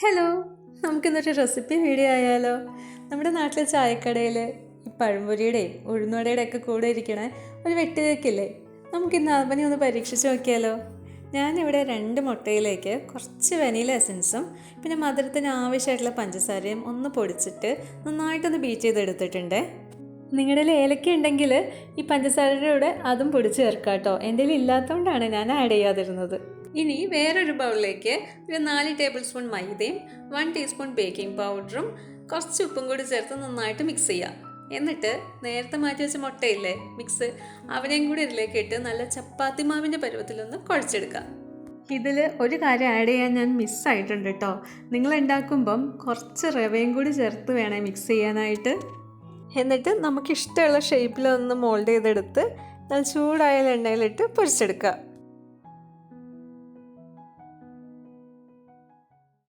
Hello, നമുക്കിന്നൊരു recipe video ആയാലോ? നമ്മുടെ നാട്ടിലെ ചായക്കടയിൽ ഈ പഴംപൊരിയുടെയും ഉഴുന്നുവടയുടെ ഒക്കെ കൂടെ ഇരിക്കണ ഒരു വെട്ടുകേക്കില്ലേ, നമുക്കിന്ന് അവനെ ഒന്ന് പരീക്ഷിച്ച് നോക്കിയാലോ? ഞാനിവിടെ 2 മുട്ടയിലേക്ക് കുറച്ച് വനില എസൻസും പിന്നെ മധുരത്തിന് ആവശ്യമായിട്ടുള്ള പഞ്ചസാരയും ഒന്ന് പൊടിച്ചിട്ട് നന്നായിട്ടൊന്ന് ബീറ്റ് ചെയ്തെടുത്തിട്ടുണ്ട്. നിങ്ങളുടെ ഏലക്ക ഉണ്ടെങ്കിൽ ഈ പഞ്ചസാരയുടെ കൂടെ അതും പൊടിച്ച് ചേർക്കാം കേട്ടോ. എൻ്റെ കയ്യിൽ ഇല്ലാത്തതുകൊണ്ടാണ് ഞാൻ ആഡ് ചെയ്യാതിരുന്നത്. ഇനി വേറൊരു ബൗളിലേക്ക് ഒരു 4 ടേബിൾ സ്പൂൺ മൈദയും 1 ടീസ്പൂൺ ബേക്കിംഗ് പൗഡറും കുറച്ച് ഉപ്പും കൂടി ചേർത്ത് നന്നായിട്ട് മിക്സ് ചെയ്യാം. എന്നിട്ട് നേരത്തെ മാറ്റി വെച്ച മുട്ടയില്ലേ മിക്സ്, അവനെയും കൂടി ഇതിലേക്ക് ഇട്ട് നല്ല ചപ്പാത്തി മാവിൻ്റെ പരുവത്തിലൊന്ന് കുഴച്ചെടുക്കാം. ഇതിൽ ഒരു കാര്യം ആഡ് ചെയ്യാൻ ഞാൻ മിസ്സായിട്ടുണ്ട് കേട്ടോ. നിങ്ങൾ ഉണ്ടാക്കുമ്പം കുറച്ച് റവയും കൂടി ചേർത്ത് വേണേ മിക്സ് ചെയ്യാനായിട്ട്. എന്നിട്ട് നമുക്കിഷ്ടമുള്ള ഷേപ്പിലൊന്ന് മോൾഡ് ചെയ്തെടുത്ത് നല്ല ചൂടായ എണ്ണയിലിട്ട് പൊരിച്ചെടുക്കുക.